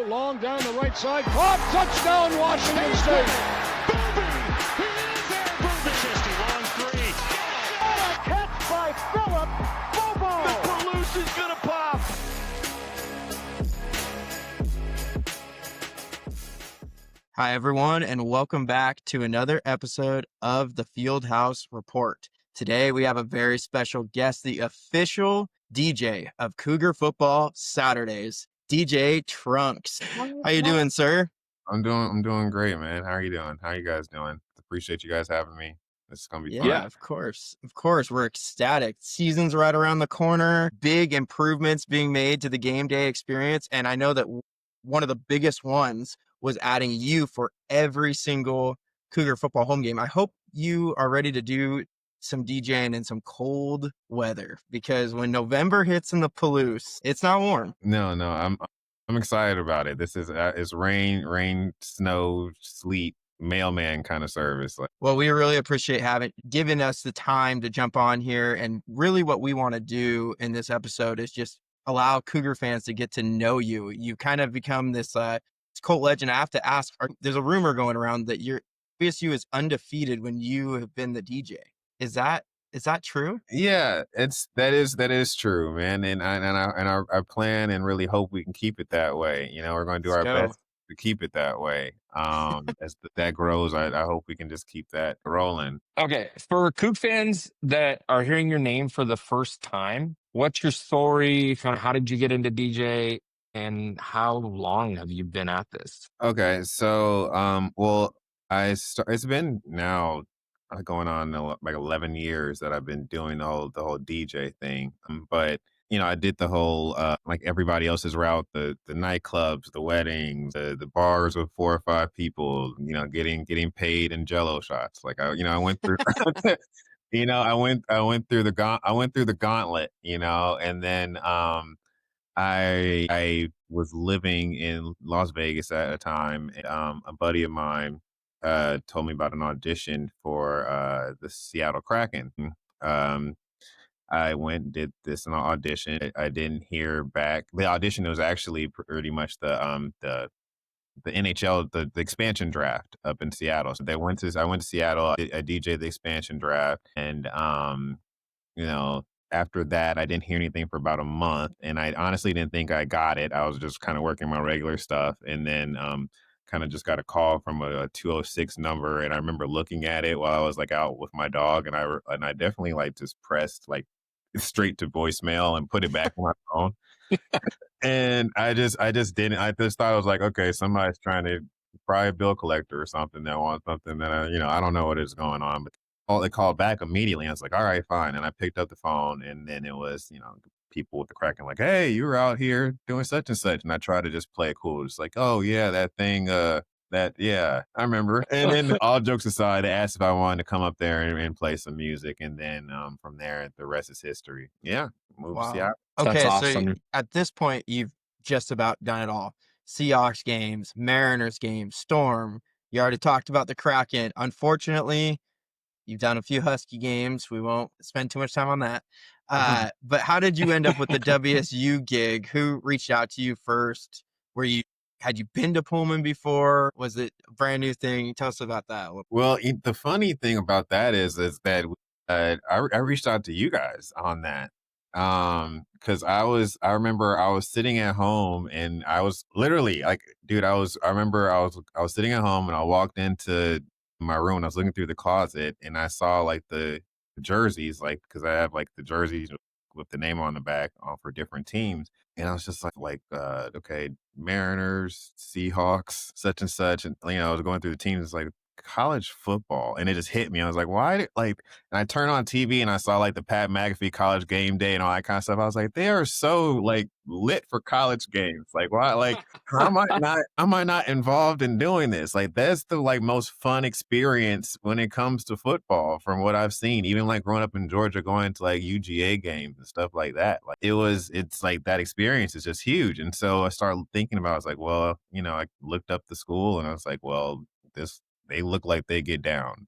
Long down the right side, caught, touchdown, Washington State. Booby, he is there. Booby, 60, long three. What a catch by Philip Bobo. The Palouse is gonna pop. Hi, everyone, and welcome back to another episode of the Fieldhouse Report. Today, we have a very special guest, the official DJ of Cougar Football Saturdays, DJ Trunks. How you doing, sir? I'm doing great, man. How are you doing? How are you guys doing? Appreciate you guys having me. This is gonna be fun. Yeah, of course. We're ecstatic. Season's right around the corner. Big improvements being made to the game day experience, and I know that one of the biggest ones was adding you for every single Cougar football home game. I hope you are ready to do some DJing in some cold weather, because when November hits in the Palouse, it's not warm. No, I'm excited about it. This is it's rain, snow, sleet, mailman kind of service. Well, we really appreciate giving us the time to jump on here. And really what we want to do in this episode is just allow Cougar fans to get to know you. You kind of become this cult legend. I have to ask, there's a rumor going around that your BSU is undefeated when you have been the DJ. Is that true? Yeah, that is true, man. And I plan and really hope we can keep it that way. You know, we're going to do our best to keep it that way. As that grows, I hope we can just keep that rolling. Okay, for Coug fans that are hearing your name for the first time, what's your story? Kind of how did you get into DJ, and how long have you been at this? Okay, so it's been now going on like 11 years that I've been doing the whole DJ thing. But you know, I did the whole like everybody else's route, the nightclubs, the weddings, the bars with 4 or 5 people, you know, getting paid in Jello shots. Like I went through you know, I went through the gauntlet, you know, and then I was living in Las Vegas at a time. And, a buddy of mine told me about an audition for the Seattle Kraken. I went and did this audition. I didn't hear back. The audition was actually pretty much the NHL, the expansion draft up in Seattle. So I went to Seattle. I DJ'd the expansion draft, and you know, after that, I didn't hear anything for about a month, and I honestly didn't think I got it. I was just kind of working my regular stuff, and then kind of just got a call from a 206 number, and I remember looking at it while I was like out with my dog, and I definitely like just pressed like straight to voicemail and put it back on my phone. And I just didn't. I just thought I was like, okay, somebody's trying to probably a bill collector or something that wants something that I don't know what is going on. But they called back immediately. I was like, all right, fine. And I picked up the phone, and then it was, you know, people with the Kraken like, hey, you were out here doing such and such. And I tried to just play it cool. Just like, oh yeah, that thing, yeah, I remember. And then all jokes aside, they asked if I wanted to come up there and play some music. And then from there, the rest is history. Yeah. Moved to Seattle. Okay, That's awesome. So at this point, you've just about done it all. Seahawks games, Mariners games, Storm. You already talked about the Kraken. Unfortunately, you've done a few Husky games. We won't spend too much time on that. But how did you end up with the WSU gig? Who reached out to you first? Had you been to Pullman before? Was it a brand new thing? Tell us about that. Well, the funny thing about that is that I reached out to you guys on that. Cause I remember I was sitting at home, and I was literally like, dude, I remember I was sitting at home, and I walked into my room, and I was looking through the closet, and I saw like the jerseys, like, cause I have like the jerseys with the name on the back for different teams. And I was just like, okay, Mariners, Seahawks, such and such. And, you know, I was going through the teams. It's like college football. And it just hit me. I was like, why? And I turned on TV, and I saw like the Pat McAfee college game day and all that kind of stuff. I was like, they are so like lit for college games. Like, why? Like, how am I not involved in doing this? Like, that's the like most fun experience when it comes to football from what I've seen. Even like growing up in Georgia, going to like UGA games and stuff like that. Like, it's like that experience is just huge. And so I started thinking about it. I was like, well, you know, I looked up the school, and I was like, well, they look like they get down,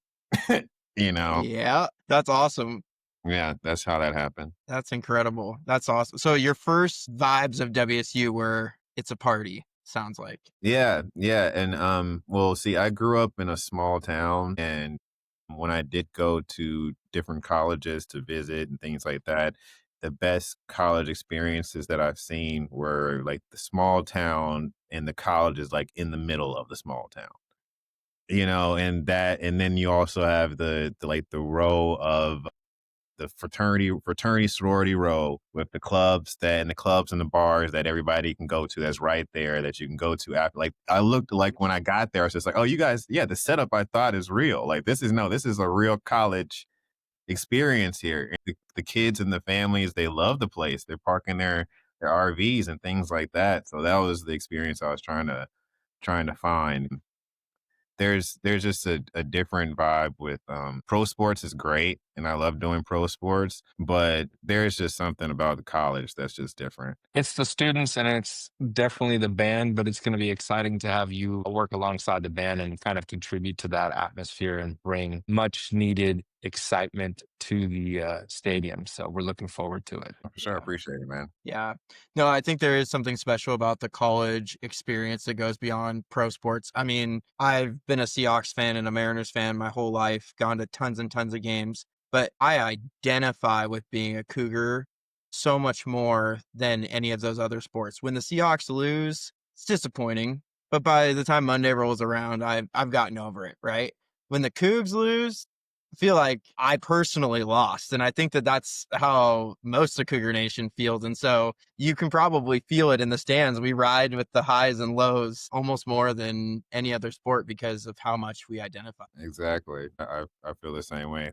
you know? Yeah, that's awesome. Yeah, that's how that happened. That's incredible. That's awesome. So your first vibes of WSU were it's a party. sounds like. Yeah, yeah, and well, see, I grew up in a small town, and when I did go to different colleges to visit and things like that, the best college experiences that I've seen were like the small town and the college is like in the middle of the small town. And then you also have the like the row of the fraternity sorority row with the clubs and the bars that everybody can go to that's right there that you can go to after. Like I looked like when I got there, I was just like, oh, you guys, yeah, the setup I thought is real. Like this is a real college experience here. And the kids and the families, they love the place. They're parking their RVs and things like that. So that was the experience I was trying to find. There's just a different vibe with pro sports is great and I love doing pro sports, but there's just something about the college that's just different. It's the students and it's definitely the band, but it's going to be exciting to have you work alongside the band and kind of contribute to that atmosphere and bring much needed excitement to the stadium. So we're looking forward to it. For sure, appreciate it, man. Yeah. No, I think there is something special about the college experience that goes beyond pro sports. I mean, I've been a Seahawks fan and a Mariners fan my whole life, gone to tons and tons of games, but I identify with being a Cougar so much more than any of those other sports. When the Seahawks lose, it's disappointing, but by the time Monday rolls around, I've gotten over it, right? When the Cougs lose, I feel like I personally lost. And I think that that's how most of Cougar Nation feels. And so you can probably feel it in the stands. We ride with the highs and lows almost more than any other sport because of how much we identify. Exactly. I feel the same way.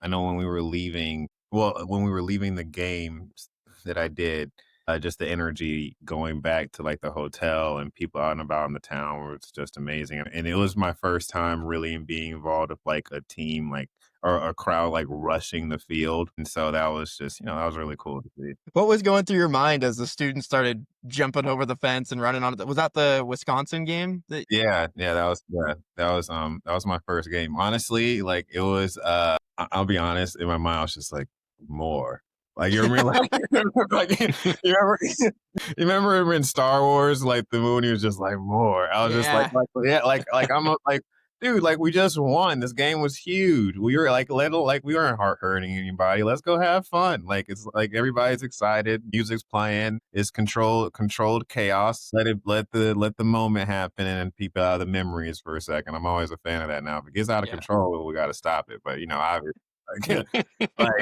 I know when we were leaving, well, when we were leaving the games that I did, just the energy going back to like the hotel and people out and about in the town was just amazing. And it was my first time really in being involved with like a team, like or a crowd like rushing the field. And so that was just, that was really cool to see. What was going through your mind as the students started jumping over the fence and running on it? Was that the Wisconsin game? Yeah, that was my first game. Honestly, like it was I'll be honest, in my mind I was just like more. Like you remember like you remember in Star Wars, like the movie was just like more. I was just Yeah. like I'm like dude, like we just won. This game was huge. We were like little, like we weren't hurting anybody. Let's go have fun. Like it's like everybody's excited. Music's playing. It's controlled chaos. Let the moment happen and peep out of the memories for a second. I'm always a fan of that now. If it gets out of control, we got to stop it. But obviously, but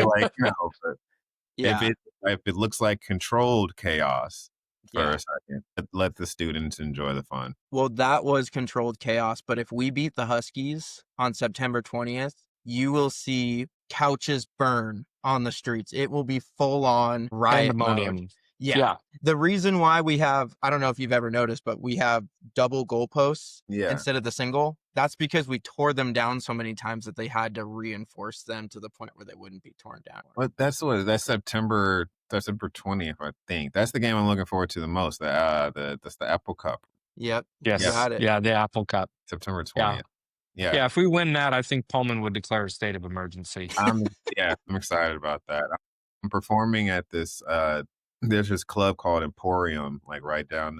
Yeah. if it looks like controlled chaos for Yeah. a second, let the students enjoy the fun. Well, that was controlled chaos. But if we beat the Huskies on September 20th, you will see couches burn on the streets. It will be full on riot mode. Pandemonium. Yeah. Yeah. The reason why we have, I don't know if you've ever noticed, but we have double goalposts Yeah. instead of the single. That's because we tore them down so many times that they had to reinforce them to the point where they wouldn't be torn down. But that's September 20th, I think. That's the game I'm looking forward to the most. That's the Apple Cup, Yep. Yes. You got it. Yeah. The Apple Cup. September Yeah. 20th. Yeah. Yeah. If we win that, I think Pullman would declare a state of emergency. I'm excited about that. I'm performing at this there's this club called Emporium, like right down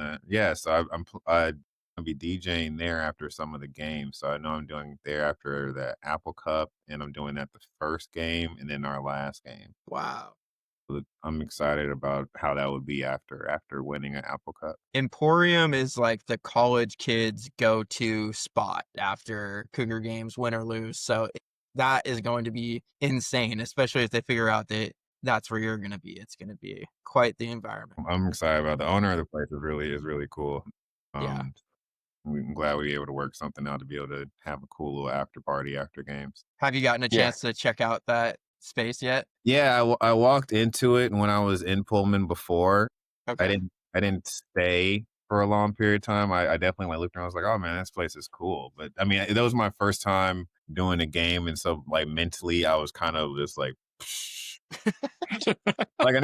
so I'll be DJing there after some of the games. So I know I'm doing there after the Apple Cup and I'm doing that the first game and then our last game. Wow. I'm excited about how that would be after winning an Apple Cup. Emporium is like the college kids go-to spot after Cougar games, win or lose. So that is going to be insane, especially if they figure out that that's where you're going to be. It's going to be quite the environment. I'm excited about the owner of the place is really cool. Yeah. I'm glad we were able to work something out to be able to have a cool little after party after games. Have you gotten a chance to check out that space yet? Yeah, I walked into it when I was in Pullman before. Okay. I didn't stay for a long period of time. I definitely looked around. I was like, oh man, this place is cool. But I mean, that was my first time doing a game, and so like mentally, I was kind of just like, like I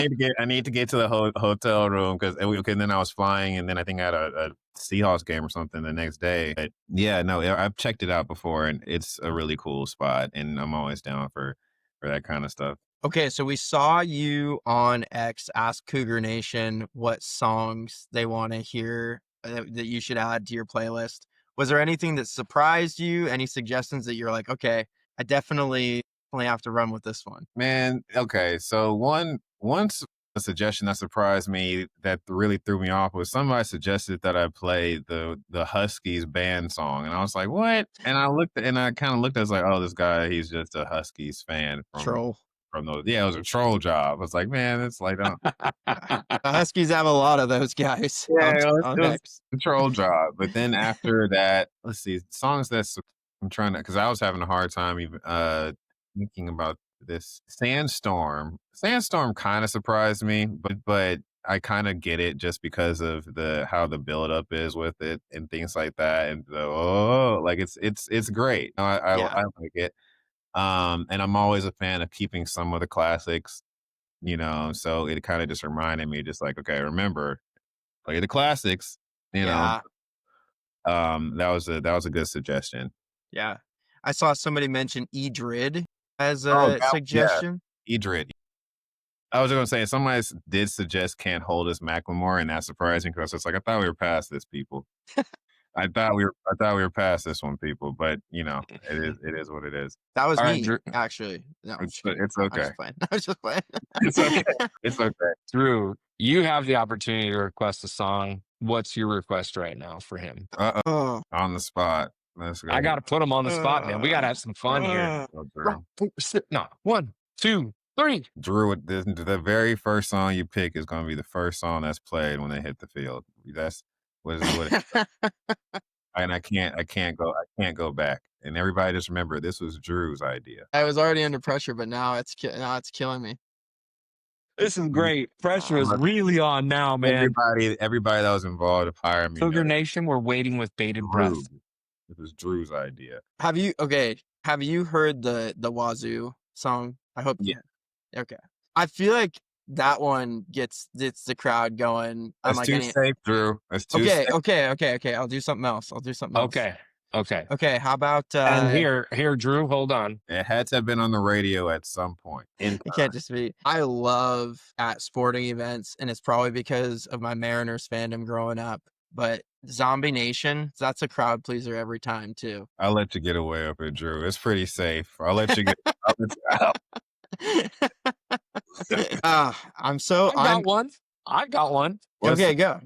need to get to the hotel room because then I was flying, and then I think I had a Seahawks game or something the next day. But yeah, no, I've checked it out before, and it's a really cool spot, and I'm always down for that kind of stuff. Okay, so we saw you on X ask Cougar Nation what songs they want to hear that you should add to your playlist? Was there anything that surprised you? Any suggestions that you're like, okay, I definitely have to run with this one? Man, okay. So once a suggestion that surprised me that really threw me off was somebody suggested that I play the Huskies band song, and I was like, "What?" And I kind of looked. I was like, "Oh, this guy, he's just a Huskies fan Troll. from those." Yeah, it was a troll job. I was like, "Man, it's like, don't." Yeah. The Huskies have a lot of those guys Yeah, on it was X. a troll job. But then after that, let's see, songs that's I'm trying to because I was having a hard time even thinking about this. Sandstorm kind of surprised me, but I kind of get it just because of the how the build up is with it and things like that. And like it's great. No, Yeah. I like it. And I'm always a fan of keeping some of the classics, so it kind of just reminded me, just like, okay, remember, play the classics, you know. Yeah. That was a good suggestion. Yeah. I saw somebody mention Edrid as Oh, a yeah, suggestion. Edred. I was gonna say somebody did suggest "Can't Hold Us" Macklemore, and that's surprising because it's like I thought we were past this, people. I thought we were past this one, people. But it is what it is. That was All right, me, Drew. actually. No, I'm just kidding. It's I'm okay. just playing. I was just playing. It's okay. It's okay. Drew, you have the opportunity to request a song. What's your request right now for him? Oh. On the spot. Let's go. I got to put him on the spot, man. We got to have some fun here. Oh, Rock, paper, scissors. No, 1, 2, 3. Drew, the very first song you pick is going to be the first song that's played when they hit the field. That's what and I can't go back. And everybody just remember this was Drew's idea. I was already under pressure, but now it's killing me. This is great. Pressure is really on now, man. Everybody that was involved hired me. Cougar Nation, we're waiting with bated breath. It was Drew's idea. Have you heard the Wazoo song? I hope. Yeah. Okay. I feel like that one gets the crowd going. That's too safe, Drew. That's too safe. Okay. I'll do something else. Okay. How about and here, Drew, hold on. It had to have been on the radio at some point. It can't just be. I love at sporting events, and it's probably because of my Mariners fandom growing up. But Zombie Nation, that's a crowd pleaser every time too. I'll let you get away with it, Drew. It's pretty safe. I'll let you get. I got one. Okay, go.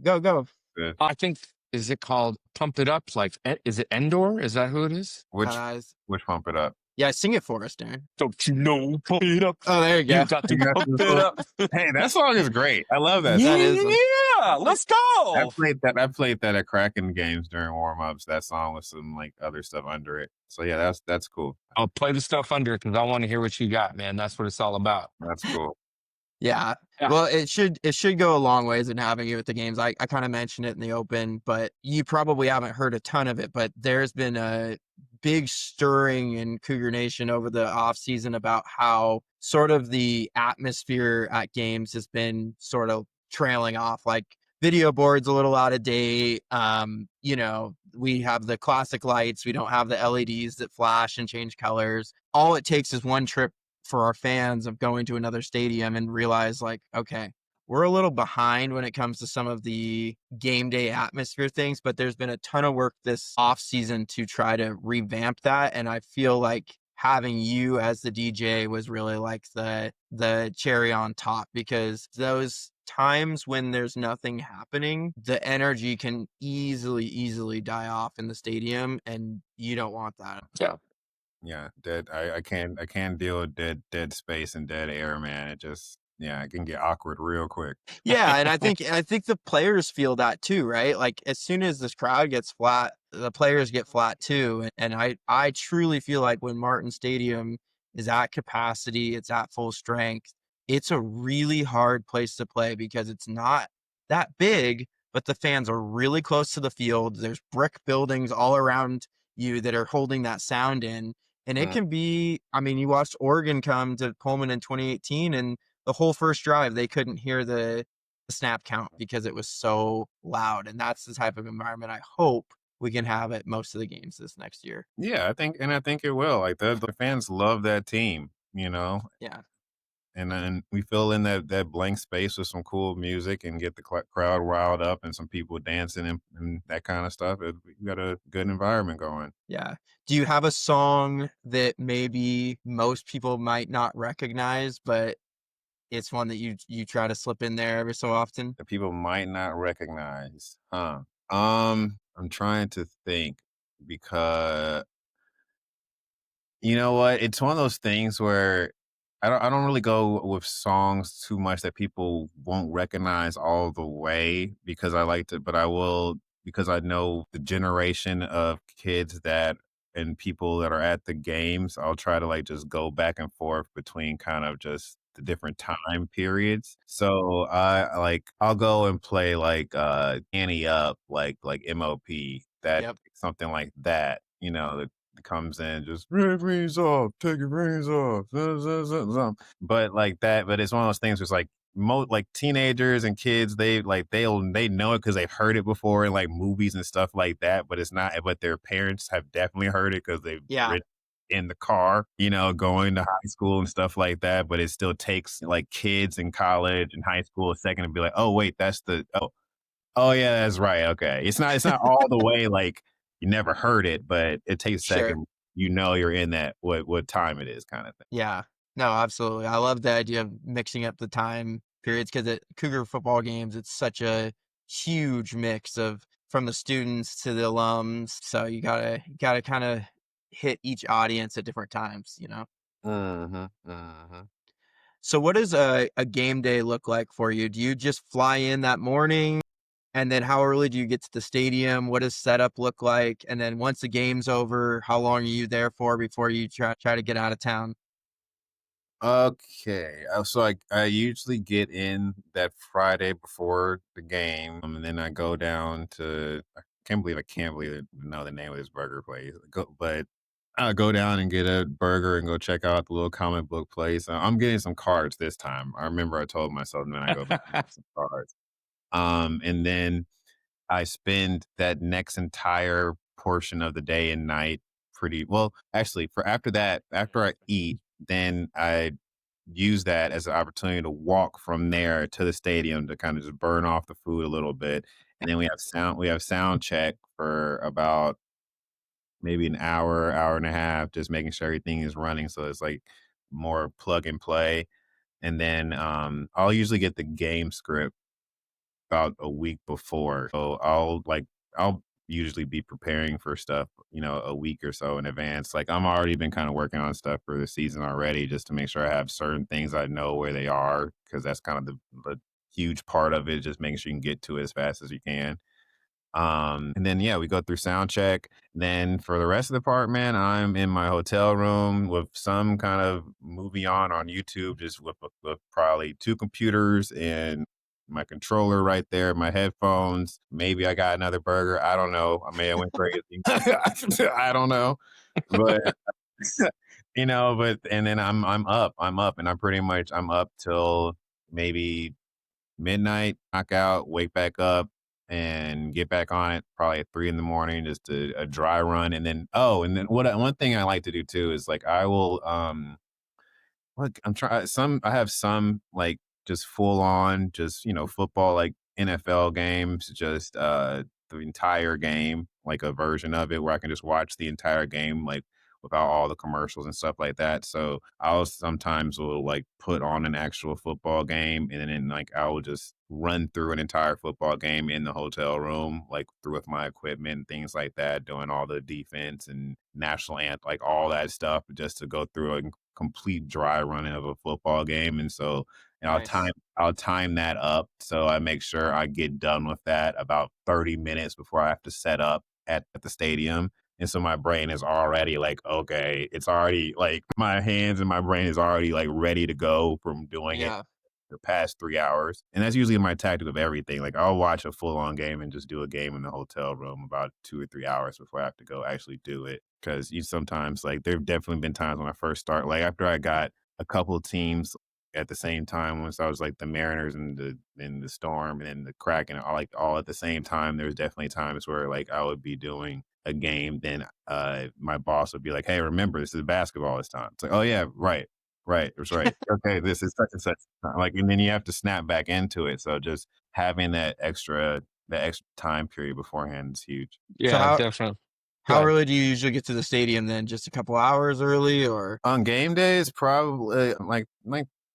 I think, is it called Pump It Up? Like, is it Endor? Is that who it is? Which Pump It Up? Yeah, sing it for us, Darren. Don't you know? Pump it up. Oh, there you go. You got to pump it up. Hey, that song is great. I love that. Yeah, let's go. I played that at Kraken games during warm-ups. That song with some like other stuff under it. So yeah, that's cool. I'll play the stuff under because I want to hear what you got, man. That's what it's all about. That's cool. Yeah. Well, it should go a long ways in having you at the games. I kind of mentioned it in the open, but you probably haven't heard a ton of it. But there's been a big stirring in Cougar Nation over the off season about how sort of the atmosphere at games has been sort of trailing off. Like video board's a little out of date. We have the classic lights. We don't have the LEDs that flash and change colors. All it takes is one trip for our fans of going to another stadium and realize, like, okay, we're a little behind when it comes to some of the game day atmosphere things, but there's been a ton of work this off season to try to revamp that. And I feel like having you as the DJ was really like the cherry on top, because those times when there's nothing happening, the energy can easily die off in the stadium, and you don't want that. Yeah, dead. I can't deal with dead space and dead air, man. It can get awkward real quick. Yeah, and I think the players feel that too, right? Like as soon as this crowd gets flat, the players get flat too. And I truly feel like when Martin Stadium is at capacity, it's at full strength, it's a really hard place to play because it's not that big, but the fans are really close to the field. There's brick buildings all around you that are holding that sound in. And it can be, I mean, you watched Oregon come to Pullman in 2018, and the whole first drive, they couldn't hear the snap count because it was so loud. And that's the type of environment I hope we can have at most of the games this next year. Yeah, I think it will. Like the fans love that team, Yeah. and then we fill in that blank space with some cool music and get the crowd riled up and some people dancing and that kind of stuff. We got a good environment going. Yeah. Do you have a song that maybe most people might not recognize, but it's one that you try to slip in there every so often? That people might not recognize, huh? I'm trying to think because you know what? It's one of those things where I don't really go with songs too much that people won't recognize all the way because I like to, but I will because I know the generation of kids that and people that are at the games. I'll try to like just go back and forth between kind of just the different time periods. So I'll go and play like Annie Up, like MOP, that Yep. something like that, that comes in just rings off, take your rings off, but like that. But it's one of those things where it's like like teenagers and kids, they know it because they've heard it before in like movies and stuff like that. But it's not. But their parents have definitely heard it because they've Yeah, ridden in the car, going to high school and stuff like that. But it still takes like kids in college and high school a second to be like, oh wait, that's the oh yeah, that's right. Okay. It's not all the way like you never heard it, but it takes a sure. second. You're in that what time it is kind of thing. Yeah. No, absolutely. I love the idea of mixing up the time periods because at Cougar football games, it's such a huge mix of from the students to the alums. So you gotta kind of hit each audience at different times. Mhm. Mhm. So what does a game day look like for you? Do you just fly in that morning? And then how early do you get to the stadium? What does setup look like? And then once the game's over, how long are you there for before you try to get out of town? Okay. So I usually get in that Friday before the game, and then I go down to I can't believe it know the name of this burger place. But I go down and get a burger and go check out the little comic book place. I'm getting some cards this time. I remember I told myself, and then I go back and get some cards. And then I spend that next entire portion of the day and night pretty well. Actually, for after that, after I eat, then I use that as an opportunity to walk from there to the stadium to kind of just burn off the food a little bit. And then we have sound check for about maybe an hour and a half, just making sure everything is running. So it's like more plug and play. And then I'll usually get the game script about a week before. So I'll usually be preparing for stuff, a week or so in advance. Like I'm already been kind of working on stuff for the season already just to make sure I have certain things I know where they are because that's kind of the huge part of it, just making sure you can get to it as fast as you can. And then yeah, we go through sound check. Then for the rest of the part, man, I'm in my hotel room with some kind of movie on YouTube, just with probably two computers and my controller right there, my headphones. Maybe I got another burger. I don't know. I may have went crazy. I don't know, but but and then I'm up. I'm up, and I'm up till maybe midnight, knock out, wake back up, and get back on it probably at 3 in the morning, just a dry run. And then one thing I like to do too is like I will look, I have some like just full on, just football, like NFL games, just the entire game, like a version of it where I can just watch the entire game, like without all the commercials and stuff like that. So I'll sometimes will like put on an actual football game, and then like I will just run through an entire football game in the hotel room, like through with my equipment and things like that, doing all the defense and national anthem, like all that stuff, just to go through a complete dry running of a football game. And so and Nice. I'll time that up so I make sure I get done with that about 30 minutes before I have to set up at the stadium. And so my brain is already like, okay, it's already like my hands and my brain is already like ready to go from doing it Yeah. the past 3 hours. And that's usually my tactic of everything. Like I'll watch a full on game and just do a game in the hotel room about 2 or 3 hours before I have to go actually do it. Cause you sometimes like there've definitely been times when I first start, like after I got a couple of teams at the same time, once I was like the Mariners and the Storm and then the Kraken all at the same time, there's definitely times where like I would be doing a game, then my boss would be like, hey, remember this is basketball this time. It's like, oh yeah, right. Right, that's right. Okay, this is such and such time, like, and then you have to snap back into it, so just having that extra time period beforehand is huge. So Yeah, definitely. Go how ahead. early do you usually get to the stadium then? Just a couple hours early or? On game days, probably like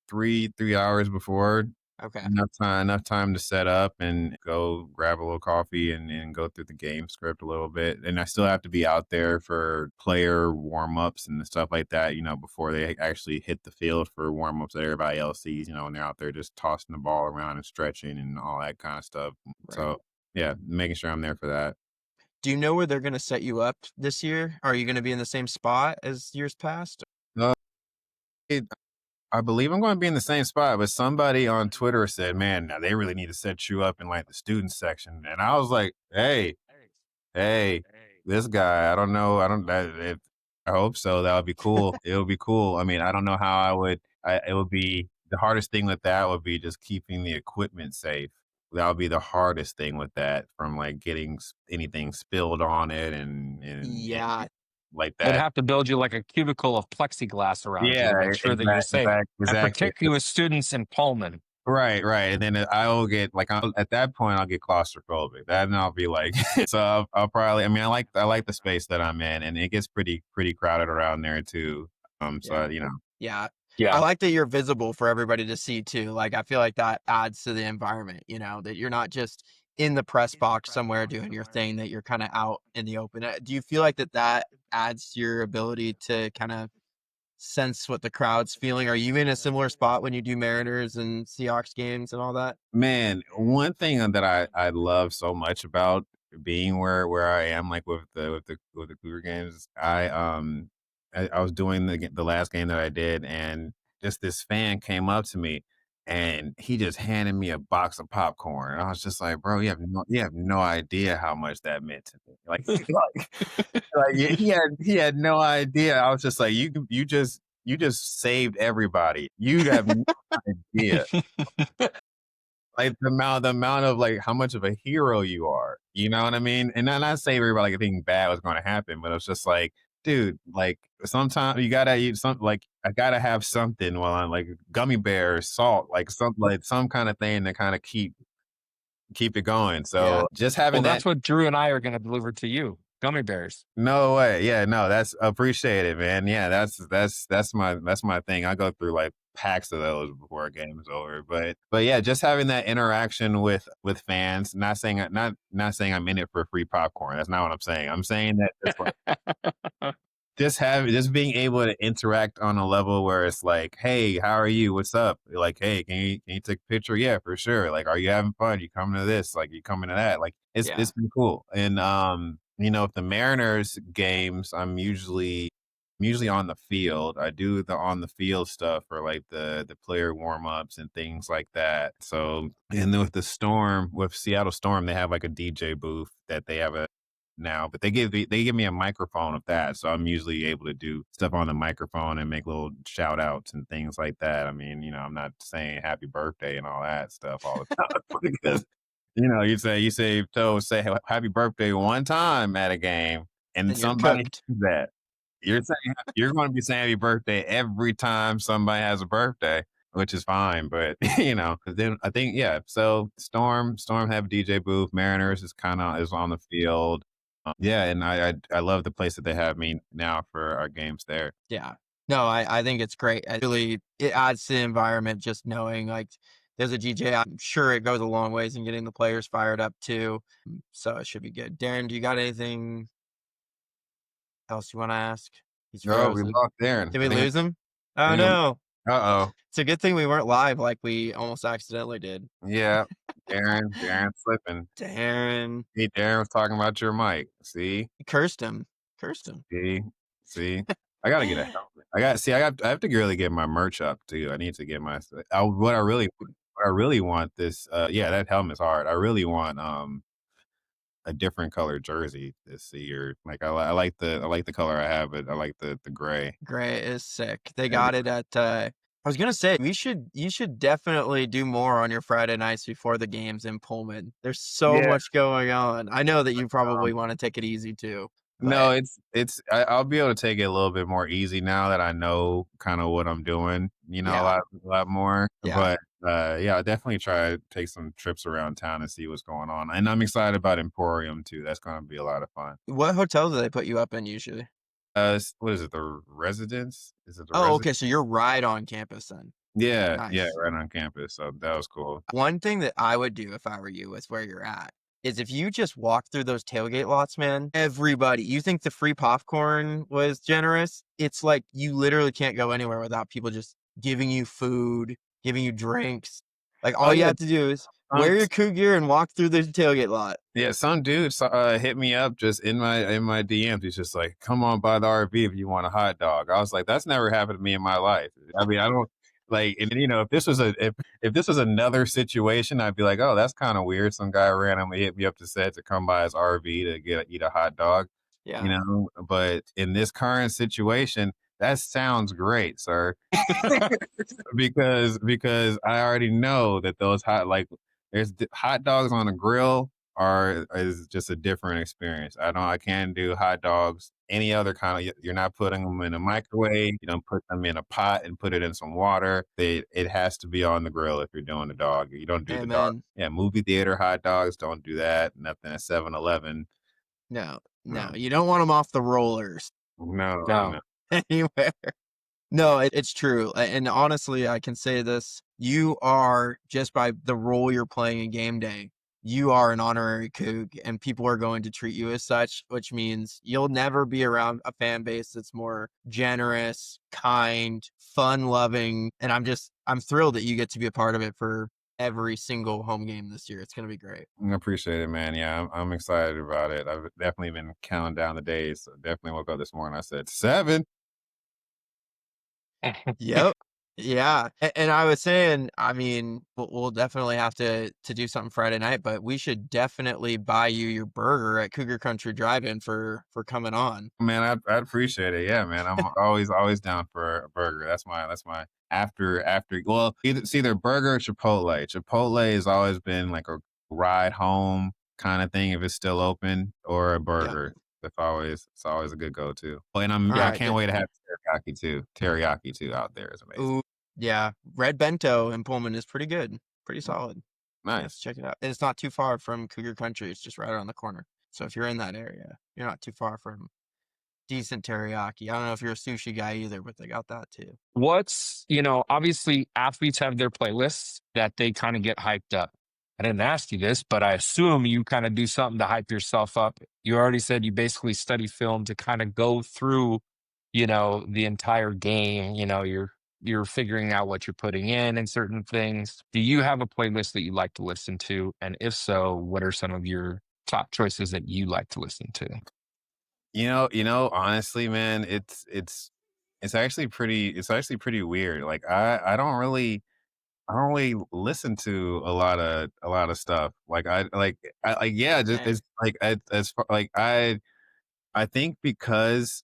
3 hours before. Okay. Enough time to set up and go grab a little coffee and go through the game script a little bit. And I still have to be out there for player warm ups and stuff like that, before they actually hit the field for warm ups that everybody else sees, when they're out there just tossing the ball around and stretching and all that kind of stuff. Right. So yeah, making sure I'm there for that. Do you know where they're gonna set you up this year? Are you gonna be in the same spot as years past? Uh, I believe I'm going to be in the same spot, but somebody on Twitter said, "Man, now they really need to set you up in like the student section." And I was like, "Hey, this guy, I don't know, I don't, I hope so. That would be cool. It would be cool. I mean, I don't know how it would be the hardest thing with that would be just keeping the equipment safe. That would be the hardest thing with that, from like getting anything spilled on it and Yeah, like They'd that. have to build you like a cubicle of plexiglass around you Yeah, to make sure that you're safe, and exactly. protect you as students in Pullman. Right, right, and then I'll get like at that point I'll get claustrophobic. Then I'll be like, so I'll probably. I mean, I like the space that I'm in, and it gets pretty crowded around there too. yeah, So yeah. I Yeah. like that you're visible for everybody to see too. Like I feel like that adds to the environment, that you're not just in the press box somewhere doing your thing, that you're kind of out in the open. Do you feel like that adds to your ability to kind of sense what the crowd's feeling? Are you in a similar spot when you do Mariners and Seahawks games and all that? man, one thing that I love so much about being where I am, like with the Cougar games, I was doing the last game that I did, and just this fan came up to me, and he just handed me a box of popcorn. And I was just like, bro, you have no idea how much that meant to me. Like, like he had no idea. I was just like, you just saved everybody. You have no idea. Like the amount of like how much of a hero you are. You know what I mean? And not saying everybody like anything bad was gonna happen, but it's just like, dude, like sometimes you gotta eat some like I gotta have something while I'm like gummy bears, salt, like some kind of thing to kind of keep it going. Yeah. So just Well, having that. that's what Drew and I are going to deliver to you, gummy bears. No way. Yeah, no, that's appreciated, man. Yeah, that's my thing. I go through like packs of those before a game is over. But yeah, just having that interaction with fans. Not saying I'm in it for free popcorn. That's not what I'm saying. I'm saying that it's like just being able to interact on a level where it's like, hey, how are you? What's up? Like, hey, can you take a picture? Yeah, for sure. Like, are you having fun? You coming to this? Like, you coming to that? Like, it's Yeah. it's been cool. And if the Mariners games, I'm usually on the field. I do the on the field stuff for like the player warm ups and things like that. So, and then with Seattle Storm, they have like a DJ booth that they have now, but they give me a microphone of that, so I'm usually able to do stuff on the microphone and make little shout outs and things like that. I mean, I'm not saying happy birthday and all that stuff all the time because you say happy birthday one time at a game, and Then you're somebody cooked. hears that. You're going to be saying happy birthday every time somebody has a birthday, which is fine. But 'cause then I think yeah. So Storm have a DJ booth. Mariners is on the field. Yeah, and I love the place that they have me now for our games there. Yeah. No, I think it's great. It adds to the environment just knowing like there's a DJ. I'm sure it goes a long ways in getting the players fired up too. So it should be good. Darren, do you got anything else you want to ask? He's Oh, we frozen. lost Darren. Did we lose him? Oh I think no. uh-oh. It's a good thing we weren't live like we almost accidentally did. Yeah. Darren slipping. Darren See, Darren was talking about your mic. See? cursed him. Cursed him. See? I gotta get a helmet. I have to really get my merch up too. I need to get what I really want this yeah, that helmet's hard. I really want a different color jersey this year. Like I like the color I have, but I like the gray. Gray is sick. They got it at I was gonna say you should definitely do more on your Friday nights before the games in Pullman. There's so Yeah. much going on. I know that you probably want to take it easy too. No, But I'll be able to take it a little bit more easy now that I know kind of what I'm doing, yeah, a lot more. yeah. But yeah, I'll definitely try to take some trips around town and see what's going on. And I'm excited about Emporium too. That's going to be a lot of fun. What hotels do they put you up in usually? What is it? The residence? Is it the Oh, residence? okay, so you're right on campus then. Yeah, yeah, Nice. right on campus. So that was cool. One thing that I would do if I were you with where you're at is if you just walk through those tailgate lots, man, everybody, you think the free popcorn was generous? It's like you literally can't go anywhere without people just giving you food, giving you drinks. Like Oh all you yeah, have to do is um, wear your Cougar gear and walk through the tailgate lot. yeah, some dude hit me up just in my DMs. He's just like, "Come on by the RV if you want a hot dog." I was like, "That's never happened to me in my life." I mean, I don't like, and if this was if this was another situation, I'd be like, "Oh, that's kind of weird." Some guy randomly hit me up to set to come by his RV to eat a hot dog, Yeah. But in this current situation, that sounds great, sir. Because I already know that those hot dogs on a grill is just a different experience. I can't do hot dogs any other kind of. You're not putting them in a microwave. You don't put them in a pot and put it in some water. It has to be on the grill if you're doing the dog. You don't do the dog. Amen. Yeah, movie theater hot dogs, don't do that. Nothing at 7-Eleven. No, no, No, you don't want them off the rollers no, No. no. anywhere. No, it's true. And honestly, I can say this. You are, just by the role you're playing in game day, you are an honorary Coug, and people are going to treat you as such, which means you'll never be around a fan base that's more generous, kind, fun loving. And I'm thrilled that you get to be a part of it for every single home game this year. It's going to be great. I appreciate it, man. Yeah, I'm excited about it. I've definitely been counting down the days. So definitely woke up this morning. I said 7. Yep. Yeah. And I was saying, I mean, we'll definitely have to do something Friday night, but we should definitely buy you your burger at Cougar Country Drive-In for coming on. Man, I'd appreciate it. Yeah, man. I'm always down for a burger. That's my after. Well, it's either burger or Chipotle. Chipotle has always been like a ride home kind of thing if it's still open, or a Yep. burger. It's always a good go to. Oh, and All I right. can't wait to have teriyaki too. Teriyaki too out there is amazing. Ooh, yeah. Red Bento in Pullman is pretty good. Pretty solid. You have to Nice. check it out. And it's not too far from Cougar Country. It's just right around the corner. So if you're in that area, you're not too far from decent teriyaki. I don't know if you're a sushi guy either, but they got that too. Obviously athletes have their playlists that they kind of get hyped up. I didn't ask you this, but I assume you kind of do something to hype yourself up. You already said you basically study film to kind of go through, the entire game. You're figuring out what you're putting in and certain things. Do you have a playlist that you like to listen to? And if so, what are some of your top choices that you like to listen to? Honestly, man, it's actually pretty weird. Like I don't really listen to a lot of stuff. Yeah, just Same. it's like as far like I think because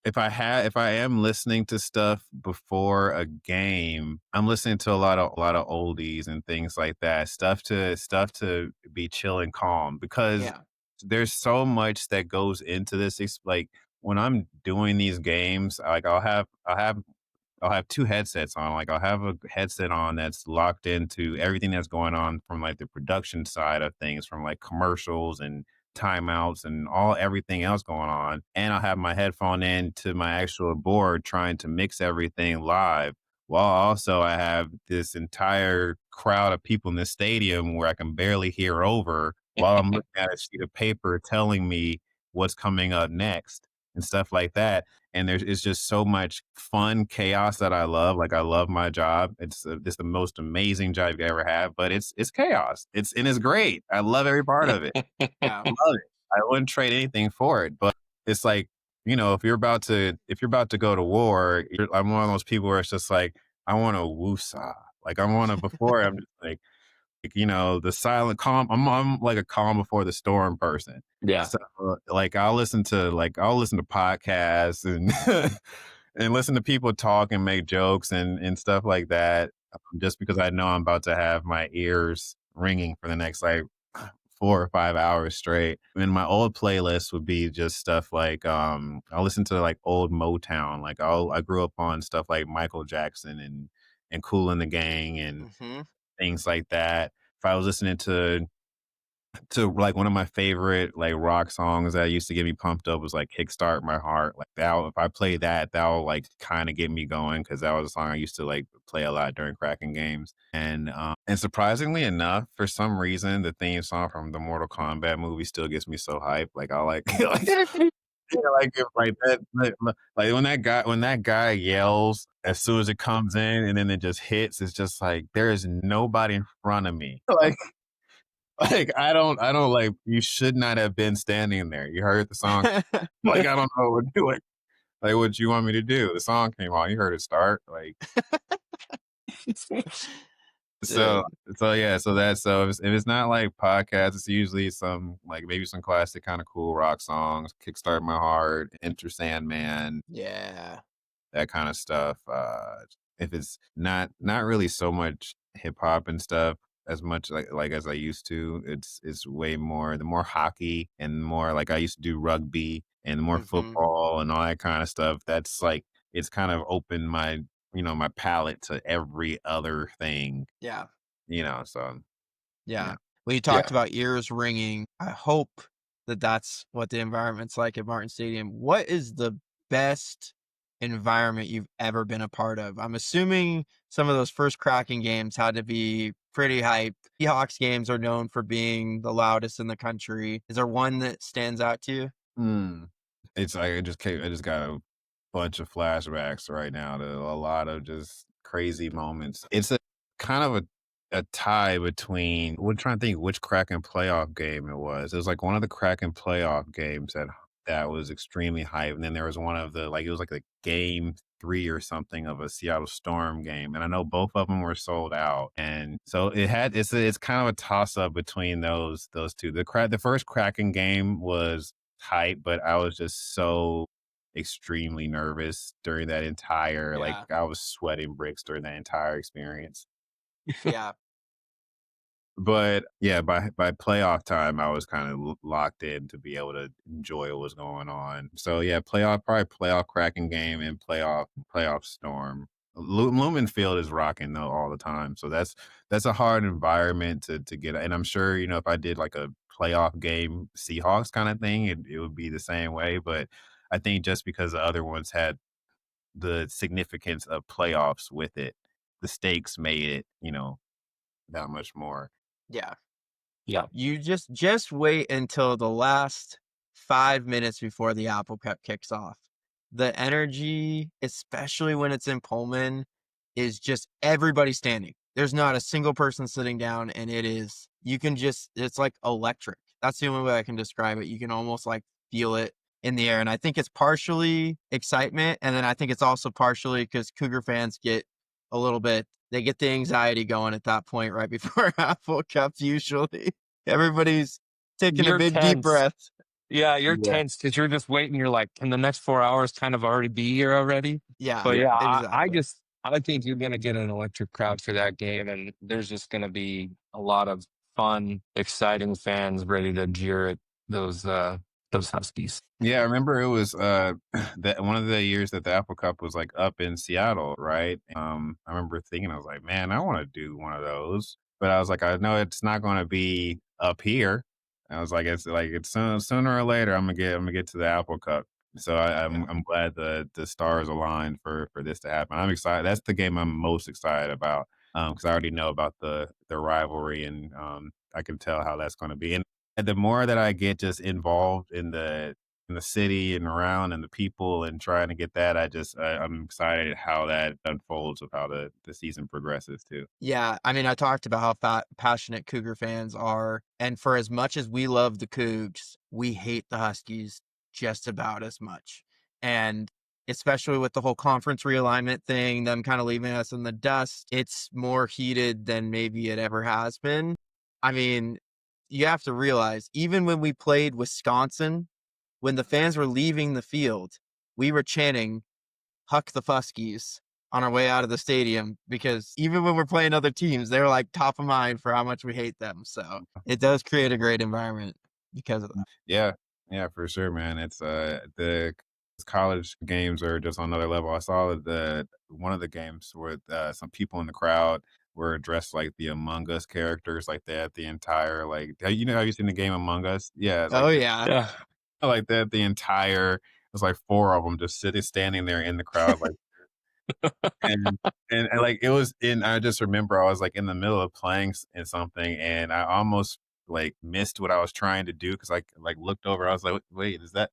if I am listening to stuff before a game, I'm listening to a lot of oldies and things like that. Stuff to be chill and calm, because Yeah. there's so much that goes into this. It's like when I'm doing these games, like I'll have two headsets on. Like I'll have a headset on that's locked into everything that's going on from like the production side of things, from like commercials and timeouts and everything else going on. And I'll have my headphone in to my actual board trying to mix everything live. While also I have this entire crowd of people in the stadium where I can barely hear over while I'm looking at a sheet of paper telling me what's coming up next and stuff like that. And it's just so much fun chaos that I love. Like I love my job. It's the most amazing job you ever have, but it's chaos. It's great. I love every part of it. Yeah. Love it. I wouldn't trade anything for it. But it's like, if you're about to go to war, I'm one of those people where it's just like I want to woosah. Like I want to before I'm just like, the silent calm. I'm like a calm before the storm person. Yeah. So like I'll listen to podcasts and and listen to people talk and make jokes and stuff like that, just because I know I'm about to have my ears ringing for the next like 4 or 5 hours straight. And my old playlist would be just stuff like I listen to like old Motown. Like I grew up on stuff like Michael Jackson and Cool and the Gang and Mm-hmm. things like that. If I was listening to like one of my favorite like rock songs that used to get me pumped up was like Kickstart My Heart. Like that, if I play that, that'll like kind of get me going because that was a song I used to like play a lot during cracking games. And surprisingly enough, for some reason, the theme song from the Mortal Kombat movie still gets me so hyped. Like I like like yeah, like like that like when that guy yells as soon as it comes in and then it just hits, it's just like there is nobody in front of me. Like I don't like you should not have been standing there. You heard the song. Like I don't know what to do. Like what you want me to do? The song came on. You heard it start. Like so Dude, so yeah. So that's so if it's not like podcasts, it's usually some like maybe some classic kind of cool rock songs. Kickstart My Heart, Enter Sandman, yeah. that kind of stuff. If it's not really so much hip hop and stuff as much like as I used to, it's way more the more hockey and more like I used to do rugby and more Mm-hmm. football and all that kind of stuff. That's like it's kind of opened my my palette to every other thing. Yeah. So Yeah. yeah. When you Yeah. talked about ears ringing, I hope that that's what the environment's like at Martin Stadium. What is the best environment you've ever been a part of? I'm assuming some of those first cracking games had to be pretty hype. Seahawks games are known for being the loudest in the country. Is there one that stands out to you? Mm. It's like I just got a bunch of flashbacks right now to a lot of just crazy moments. It's a kind of a tie between we're trying to think which Kraken playoff game it was. It was like one of the Kraken playoff games that was extremely hype. And then there was one of the like it was like a game 3 or something of a Seattle Storm game. And I know both of them were sold out. And so it's kind of a toss up between those two. The first Kraken game was hype, but I was just so extremely nervous during that entire like Yeah. I was sweating bricks during that entire experience. Yeah. But yeah, by playoff time, I was kind of locked in to be able to enjoy what was going on. So yeah, probably playoff cracking game and playoff storm. Lumen Field is rocking though all the time, so that's a hard environment to get. And I'm sure if I did like a playoff game Seahawks kind of thing, it would be the same way. But I think just because the other ones had the significance of playoffs with it, the stakes made it that much more. Yeah. Yeah. You just wait until the last 5 minutes before the Apple Cup kicks off. The energy, especially when it's in Pullman, is just everybody standing. There's not a single person sitting down, and it's like electric. That's the only way I can describe it. You can almost like feel it in the air. And I think it's partially excitement. And then I think it's also partially because Cougar fans get they get the anxiety going at that point right before Apple Cup usually. Everybody's taking a You're big deep tense. breath. Yeah, you're Yeah. tense because you're just waiting. You're like, can the next 4 hours kind of already be here already? Yeah, But yeah, exactly. I think you're gonna get an electric crowd for that game, and there's just gonna be a lot of fun, exciting fans ready to jeer at those Huskies. Yeah, I remember it was that one of the years that the Apple Cup was like up in Seattle, right? I remember thinking I was like, man, I want to do one of those, but I was like, I know it's not going to be up here. I was like it's sooner or later I'm gonna get to the Apple Cup. So Yeah. I'm glad the stars aligned for this to happen. I'm excited. That's the game I'm most excited about because I already know about the rivalry and I can tell how that's going to be. And the more that I get just involved in the city and around and the people and trying to get that, I'm excited how that unfolds with how the season progresses too. Yeah, I mean, I talked about how passionate Cougar fans are, and for as much as we love the Cougs, we hate the Huskies just about as much. And especially with the whole conference realignment thing, them kind of leaving us in the dust, it's more heated than maybe it ever has been. I mean, you have to realize, even when we played Wisconsin, when the fans were leaving the field, we were chanting "Huck the Fuskies" on our way out of the stadium because even when we're playing other teams, they're like top of mind for how much we hate them. So it does create a great environment because of that. Yeah, yeah, for sure, man. It's the college games are just on another level. I saw the one of the games where some people in the crowd were dressed like the Among Us characters, like that. The entire have you seen the game Among Us? Yeah, Oh yeah. Yeah. like that. The entire it was like four of them just standing there in the crowd, like and and like it was in. I just remember I was like in the middle of playing in something, and I almost like missed what I was trying to do because I looked over. I was like, wait, is that?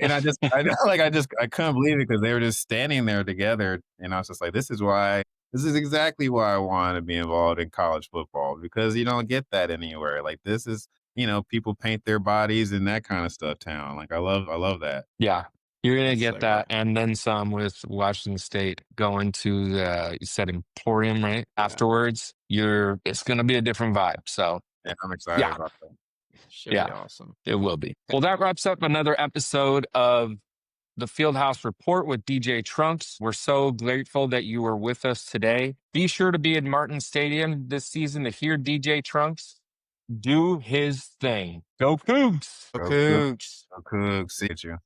And I know, I couldn't believe it because they were just standing there together, and I was just like, this is exactly why I want to be involved in college football because you don't get that anywhere. Like this is people paint their bodies and that kind of stuff. Town like I love that. Yeah. You're going to That's get so that great. and then some with Washington State going to the, you said Emporium, right? Afterwards, it's going to be a different vibe. So, And I'm excited yeah, about that. Should be yeah, awesome. it will be. Well, that wraps up another episode of the Fieldhouse Report with DJ Trunks. We're so grateful that you were with us today. Be sure to be in Martin Stadium this season to hear DJ Trunks do his thing. Go Cougs! Go Go Cougs. Cougs. Go Cougs. See you.